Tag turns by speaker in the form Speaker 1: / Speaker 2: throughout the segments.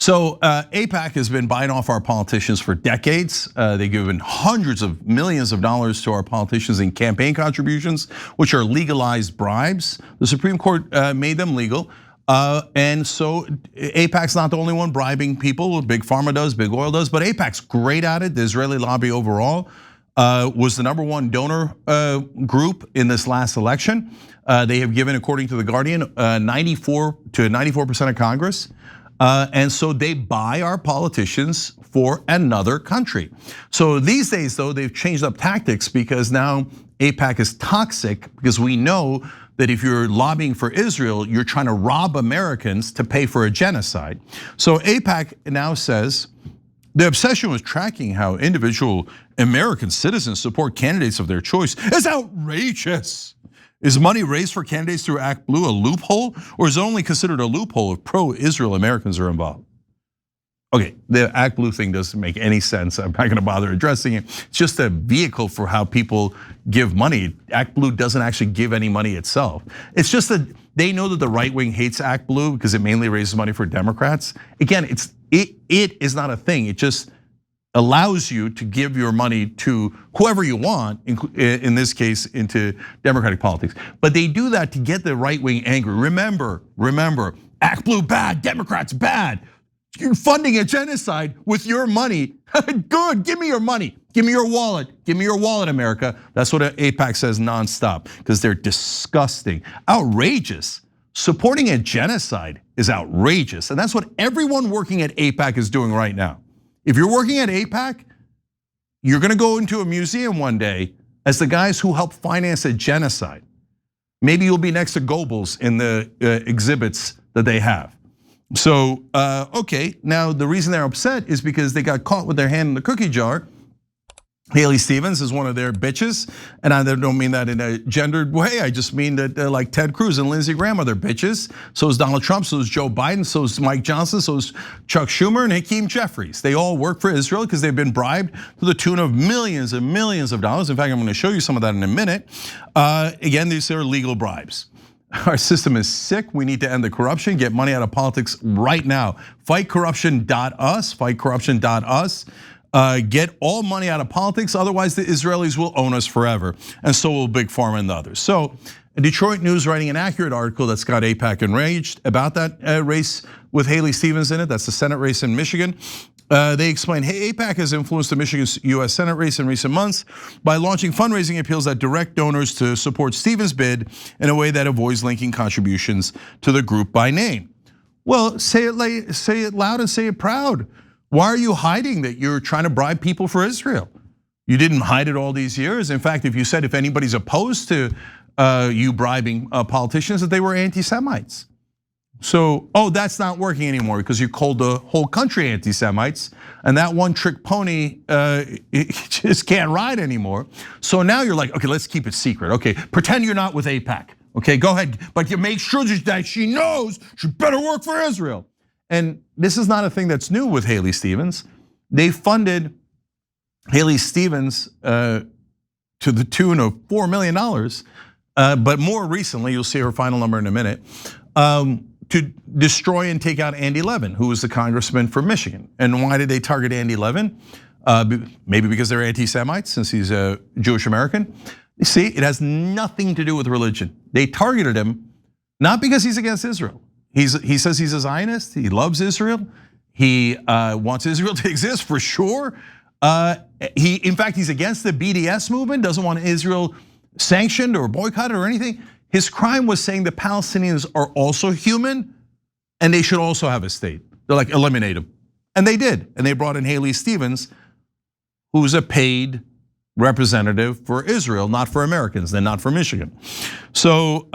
Speaker 1: So AIPAC has been buying off our politicians for decades. They've given hundreds of millions of dollars to our politicians in campaign contributions, which are legalized bribes. The Supreme Court made them legal. And so AIPAC's not the only one bribing people. Big Pharma does, Big Oil does, but AIPAC's great at it. The Israeli lobby overall was the #1 donor group in this last election. They have given, according to The Guardian, 94% of Congress. And so they buy our politicians for another country. So these days, though, they've changed up tactics because now AIPAC is toxic, because we know that if you're lobbying for Israel, you're trying to rob Americans to pay for a genocide. So AIPAC now says the obsession with tracking how individual American citizens support candidates of their choice is outrageous. Is money raised for candidates through ActBlue a loophole, or is it only considered a loophole if pro-Israel Americans are involved? Okay, the ActBlue thing doesn't make any sense. I'm not gonna bother addressing it. It's just a vehicle for how people give money. ActBlue doesn't actually give any money itself. It's just that they know that the right wing hates ActBlue because it mainly raises money for Democrats. Again, it is not a thing. It just allows you to give your money to whoever you want, in this case, into Democratic politics. But they do that to get the right wing angry. Remember, ActBlue bad, Democrats bad. You're funding a genocide with your money. Good, give me your money. Give me your wallet. Give me your wallet, America. That's what AIPAC says nonstop, because they're disgusting, outrageous. Supporting a genocide is outrageous. And that's what everyone working at AIPAC is doing right now. If you're working at AIPAC, you're gonna go into a museum one day as the guys who helped finance a genocide. Maybe you'll be next to Goebbels in the exhibits that they have. So, okay, now the reason they're upset is because they got caught with their hand in the cookie jar. Haley Stevens is one of their bitches, and I don't mean that in a gendered way. I just mean that like Ted Cruz and Lindsey Graham are their bitches. So is Donald Trump, so is Joe Biden, so is Mike Johnson, so is Chuck Schumer and Hakeem Jeffries. They all work for Israel because they've been bribed to the tune of millions and millions of dollars. In fact, I'm gonna show you some of that in a minute. Again, these are legal bribes. Our system is sick. We need to end the corruption, get money out of politics right now. Fightcorruption.us, fightcorruption.us. Get all money out of politics, otherwise the Israelis will own us forever, and so will Big Pharma and the others. So Detroit News writing an accurate article that's got AIPAC enraged about that race with Haley Stevens in it. That's the Senate race in Michigan. They explain, hey, AIPAC has influenced the Michigan US Senate race in recent months by launching fundraising appeals that direct donors to support Stevens' bid in a way that avoids linking contributions to the group by name. Well, say it loud and say it proud. Why are you hiding that you're trying to bribe people for Israel? You didn't hide it all these years. In fact, if you said if anybody's opposed to you bribing politicians, that they were anti-Semites. So, that's not working anymore because you called the whole country anti-Semites, and that one trick pony it just can't ride anymore. So now you're like, okay, let's keep it secret. Okay, pretend you're not with AIPAC. Okay, go ahead, but you make sure that she knows she better work for Israel. And this is not a thing that's new with Haley Stevens. They funded Haley Stevens to the tune of $4 million, but more recently, you'll see her final number in a minute, to destroy and take out Andy Levin, who was the congressman from Michigan. And why did they target Andy Levin? Maybe because they're anti-Semites, since he's a Jewish American. You see, it has nothing to do with religion. They targeted him not because he's against Israel. He says he's a Zionist. He loves Israel. He wants Israel to exist for sure. In fact, he's against the BDS movement. Doesn't want Israel sanctioned or boycotted or anything. His crime was saying the Palestinians are also human, and they should also have a state. They're like, eliminate them, and they did. And they brought in Haley Stevens, who's a paid representative for Israel, not for Americans, and not for Michigan. So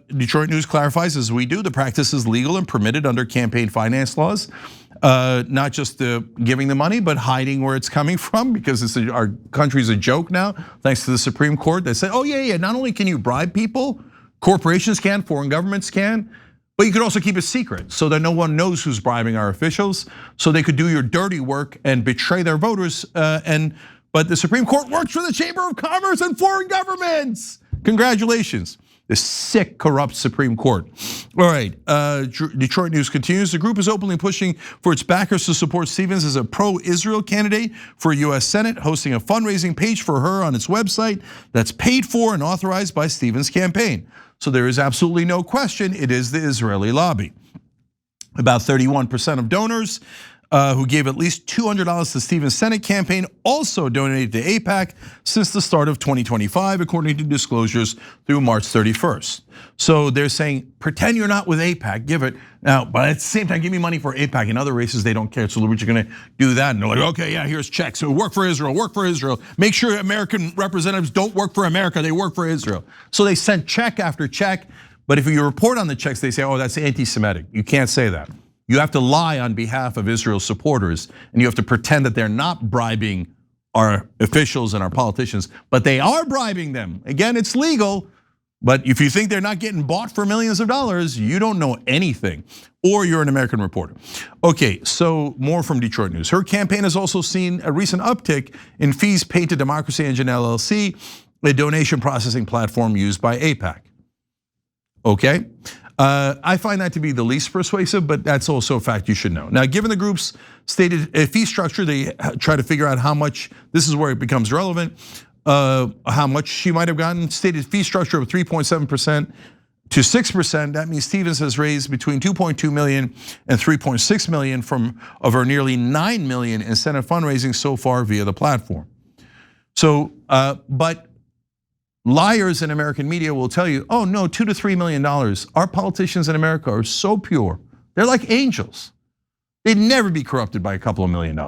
Speaker 1: Detroit News clarifies, as we do, the practice is legal and permitted under campaign finance laws. Not just giving the money, but hiding where it's coming from, because our country's a joke now, thanks to the Supreme Court. They say, yeah, not only can you bribe people, corporations can, foreign governments can, but you could also keep it secret so that no one knows who's bribing our officials, so they could do your dirty work and betray their voters. But the Supreme Court works for the Chamber of Commerce and foreign governments. Congratulations. The sick, corrupt Supreme Court. All right, Detroit News continues. The group is openly pushing for its backers to support Stevens as a pro-Israel candidate for US Senate, hosting a fundraising page for her on its website that's paid for and authorized by Stevens' campaign. So there is absolutely no question it is the Israeli lobby. About 31% of donors who gave at least $200 to Stevens' Senate campaign also donated to AIPAC since the start of 2025, according to disclosures through March 31st. So they're saying, pretend you're not with AIPAC, give it. Now, but at the same time, give me money for AIPAC. In other races, they don't care, so we're just gonna do that. And they're like, okay, yeah, here's checks. So work for Israel, work for Israel. Make sure American representatives don't work for America, they work for Israel. So they sent check after check, but if you report on the checks, they say, oh, that's anti-Semitic. You can't say that. You have to lie on behalf of Israel's supporters, and you have to pretend that they're not bribing our officials and our politicians, but they are bribing them. Again, it's legal, but if you think they're not getting bought for millions of dollars, you don't know anything, or you're an American reporter. Okay, so more from Detroit News. Her campaign has also seen a recent uptick in fees paid to Democracy Engine LLC, a donation processing platform used by AIPAC. Okay. I find that to be the least persuasive, but that's also a fact you should know. Now, given the group's stated fee structure, they try to figure out how much, this is where it becomes relevant, how much she might have gotten. Stated fee structure of 3.7% to 6%. That means Stevens has raised between 2.2 million and 3.6 million of her nearly 9 million in Senate fundraising so far via the platform. So, but liars in American media will tell you, oh no, $2 to $3 million. Our politicians in America are so pure. They're like angels. They'd never be corrupted by a couple of $1 million.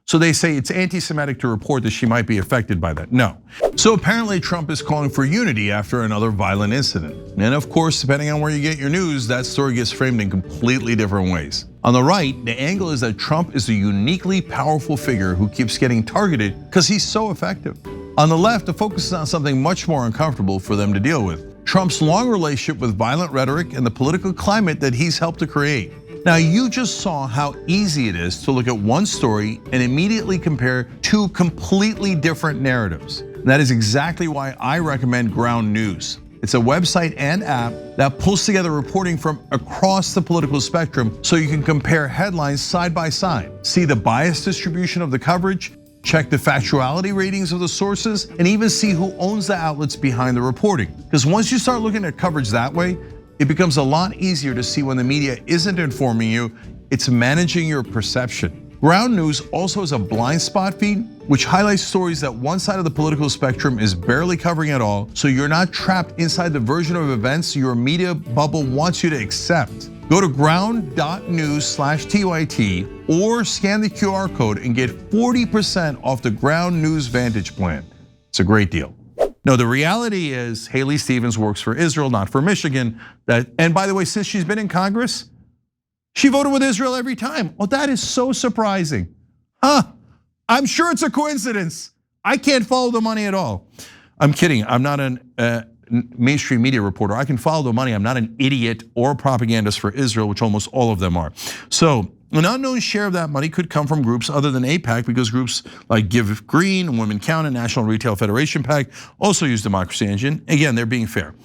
Speaker 1: So they say it's anti-Semitic to report that she might be affected by that. No. So apparently Trump is calling for unity after another violent incident. And of course, depending on where you get your news, that story gets framed in completely different ways. On the right, the angle is that Trump is a uniquely powerful figure who keeps getting targeted because he's so effective. On the left, the focus is on something much more uncomfortable for them to deal with. Trump's long relationship with violent rhetoric and the political climate that he's helped to create. Now, you just saw how easy it is to look at one story and immediately compare two completely different narratives. And that is exactly why I recommend Ground News. It's a website and app that pulls together reporting from across the political spectrum so you can compare headlines side by side, see the bias distribution of the coverage, check the factuality ratings of the sources, and even see who owns the outlets behind the reporting. Because once you start looking at coverage that way, it becomes a lot easier to see when the media isn't informing you, it's managing your perception. Ground News also has a blind spot feed, which highlights stories that one side of the political spectrum is barely covering at all, so you're not trapped inside the version of events your media bubble wants you to accept. Go to ground.news/TYT or scan the QR code and get 40% off the Ground News Vantage plan. It's a great deal. No, the reality is Haley Stevens works for Israel, not for Michigan. And by the way, since she's been in Congress, she voted with Israel every time. Well, that is so surprising. I'm sure it's a coincidence. I can't follow the money at all. I'm kidding, I'm not a mainstream media reporter. I can follow the money. I'm not an idiot or propagandist for Israel, which almost all of them are. So an unknown share of that money could come from groups other than AIPAC, because groups like Give Green, Women Count, and National Retail Federation PAC also use Democracy Engine. Again, they're being fair.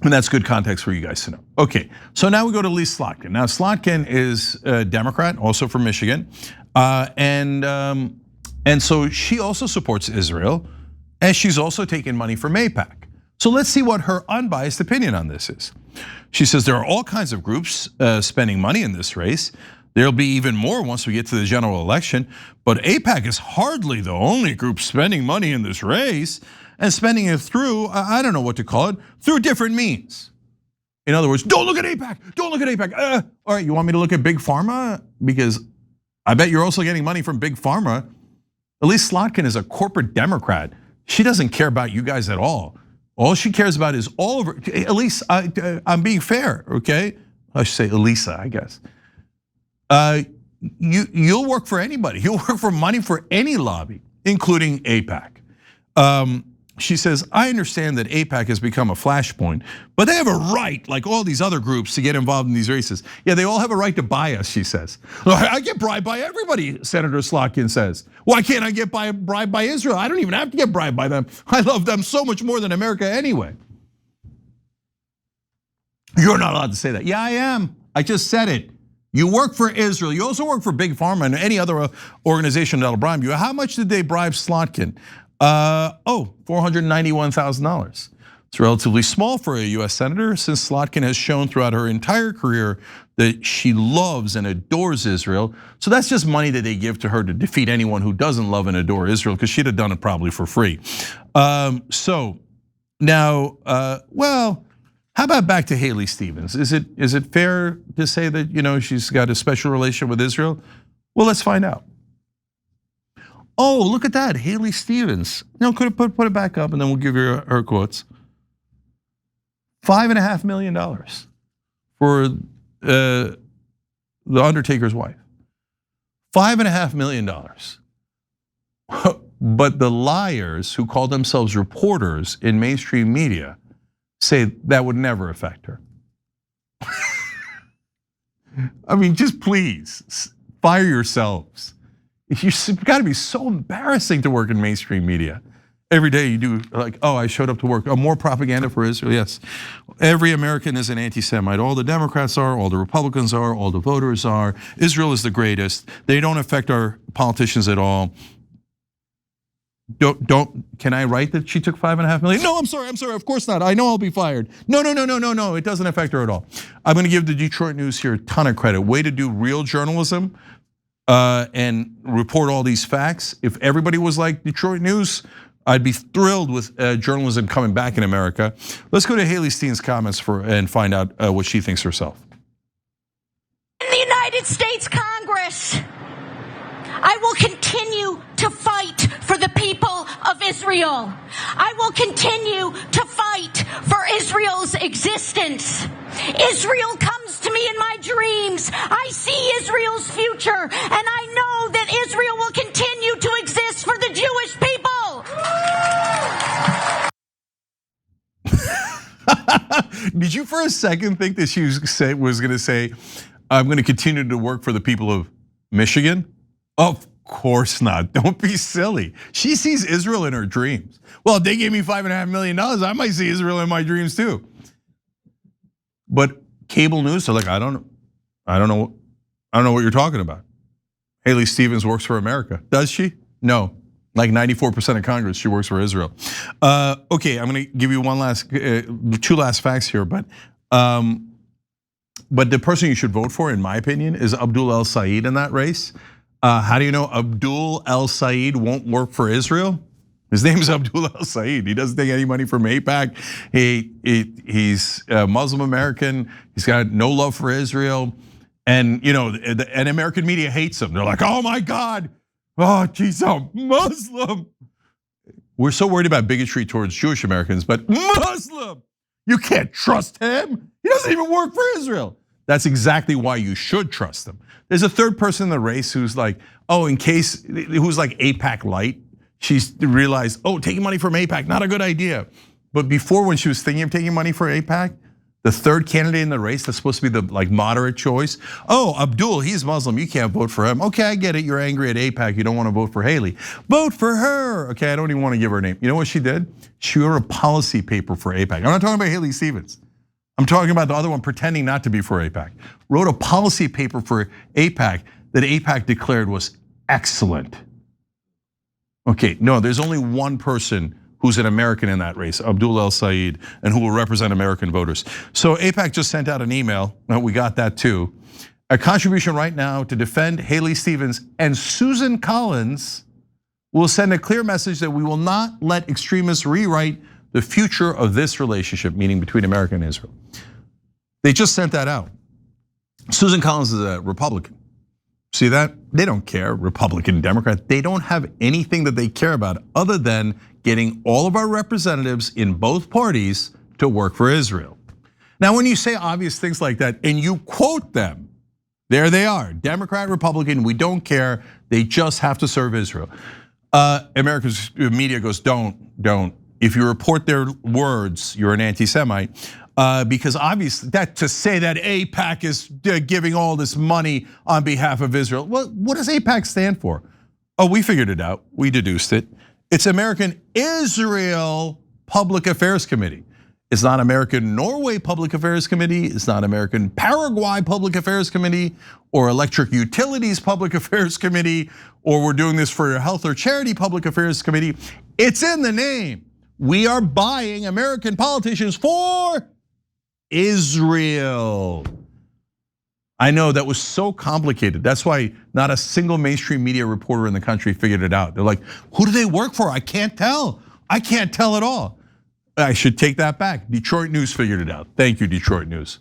Speaker 1: And that's good context for you guys to know. Okay, so now we go to Lee Slotkin. Now Slotkin is a Democrat, also from Michigan. And so she also supports Israel, and she's also taken money from AIPAC. So let's see what her unbiased opinion on this is. She says there are all kinds of groups spending money in this race. There'll be even more once we get to the general election, but AIPAC is hardly the only group spending money in this race, and spending it through, I don't know what to call it, through different means. In other words, don't look at AIPAC, don't look at AIPAC. All right, you want me to look at Big Pharma? Because I bet you're also getting money from Big Pharma. Elise Slotkin is a corporate Democrat. She doesn't care about you guys at all. All she cares about is all of her. Elise, I'm being fair, okay? I should say Elisa, I guess. You'll work for anybody. You'll work for money for any lobby, including AIPAC. She says, I understand that AIPAC has become a flashpoint, but they have a right, like all these other groups, to get involved in these races. Yeah, they all have a right to buy us, she says. I get bribed by everybody, Senator Slotkin says. Why can't I get bribed by Israel? I don't even have to get bribed by them. I love them so much more than America anyway. You're not allowed to say that. Yeah, I am. I just said it. You work for Israel. You also work for Big Pharma and any other organization that'll bribe you. How much did they bribe Slotkin? $491,000. It's relatively small for a US senator, since Slotkin has shown throughout her entire career that she loves and adores Israel. So that's just money that they give to her to defeat anyone who doesn't love and adore Israel, because she'd have done it probably for free. So now, well, how about back to Haley Stevens? Is it fair to say that she's got a special relationship with Israel? Well, let's find out. Oh, look at that, Haley Stevens. Could have put it back up, and then we'll give you her quotes. $5.5 million for the Undertaker's wife. $5.5 million. But the liars who call themselves reporters in mainstream media say that would never affect her. I mean, just please fire yourselves. You've got to be so embarrassing to work in mainstream media. Every day you do like, oh, I showed up to work. Oh, more propaganda for Israel. Yes, every American is an anti-Semite. All the Democrats are, all the Republicans are, all the voters are. Israel is the greatest. They don't affect our politicians at all. Can I write that she took $5.5 million? No, I'm sorry, of course not. I know I'll be fired. No, it doesn't affect her at all. I'm gonna give the Detroit News here a ton of credit. Way to do real journalism and report all these facts. If everybody was like Detroit News, I'd be thrilled with journalism coming back in America. Let's go to Haley Stevens' comments and find out what she thinks herself.
Speaker 2: In the United States Congress, I will continue to fight for the people of Israel. I will continue to fight for Israel's existence. Israel comes to me in my dreams. I see Israel's future, and I know that Israel will continue to exist for the Jewish people.
Speaker 1: Did you for a second think that she was going to say, I'm going to continue to work for the people of Michigan? Of course not. Don't be silly. She sees Israel in her dreams. Well, if they gave me $5.5 million, I might see Israel in my dreams too. But cable news are like, I don't know what you're talking about. Haley Stevens works for America. Does she? No. Like 94% of Congress, she works for Israel. Okay, I'm gonna give you two last facts here, but the person you should vote for, in my opinion, is Abdul El Sayed in that race. How do you know Abdul El Sayed won't work for Israel? His name is Abdul El Sayed. He doesn't take any money from AIPAC. He's Muslim American. He's got no love for Israel, and and American media hates him. They're like, oh my God. Oh, he's a Muslim. We're so worried about bigotry towards Jewish Americans, but Muslim, you can't trust him. He doesn't even work for Israel. That's exactly why you should trust him. There's a third person in the race who's like, who's like AIPAC light. She's realized, taking money from AIPAC, not a good idea. But before, when she was thinking of taking money for AIPAC, the third candidate in the race that's supposed to be the moderate choice. Oh, Abdul, he's Muslim, you can't vote for him. Okay, I get it, you're angry at AIPAC, you don't want to vote for Haley. Vote for her. Okay, I don't even want to give her a name. You know what she did? She wrote a policy paper for AIPAC. I'm not talking about Haley Stevens. I'm talking about the other one pretending not to be for AIPAC. Wrote a policy paper for AIPAC that AIPAC declared was excellent. Okay, no, there's only one person who's an American in that race, Abdul El Sayed, and who will represent American voters. So AIPAC just sent out an email, we got that too. A contribution right now to defend Haley Stevens and Susan Collins will send a clear message that we will not let extremists rewrite the future of this relationship, meaning between America and Israel. They just sent that out. Susan Collins is a Republican. See that? They don't care, Republican, Democrat. They don't have anything that they care about other than getting all of our representatives in both parties to work for Israel. Now, when you say obvious things like that and you quote them, there they are, Democrat, Republican, we don't care, they just have to serve Israel. America's media goes, don't. If you report their words, you're an anti-Semite. Because obviously, to say that AIPAC is giving all this money on behalf of Israel. Well, what does AIPAC stand for? Oh, we figured it out, we deduced it. It's American Israel Public Affairs Committee. It's not American-Norway Public Affairs Committee. It's not American-Paraguay Public Affairs Committee or Electric Utilities Public Affairs Committee, or we're doing this for your Health or Charity Public Affairs Committee. It's in the name. We are buying American politicians for Israel. I know that was so complicated. That's why not a single mainstream media reporter in the country figured it out. They're like, who do they work for? I can't tell. I can't tell at all. I should take that back. Detroit News figured it out. Thank you, Detroit News.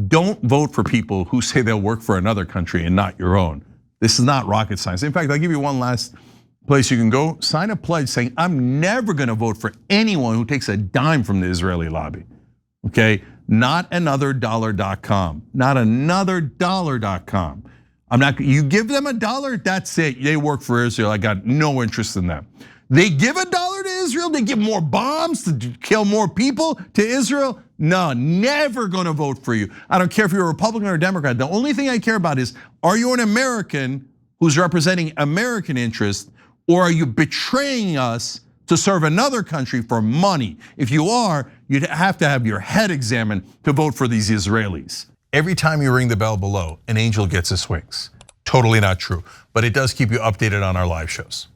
Speaker 1: Don't vote for people who say they'll work for another country and not your own. This is not rocket science. In fact, I'll give you one last place you can go. Sign a pledge saying, I'm never gonna vote for anyone who takes a dime from the Israeli lobby, okay? Not another dollar.com, not another dollar.com. You give them $1, that's it. They work for Israel. I got no interest in them. They give $1 to Israel, they give more bombs to kill more people to Israel. No, never gonna vote for you. I don't care if you're a Republican or a Democrat. The only thing I care about is, are you an American who's representing American interests, or are you betraying us to serve another country for money? If you are, you'd have to have your head examined to vote for these Israelis. Every time you ring the bell below, an angel gets his wings. Totally not true, but it does keep you updated on our live shows.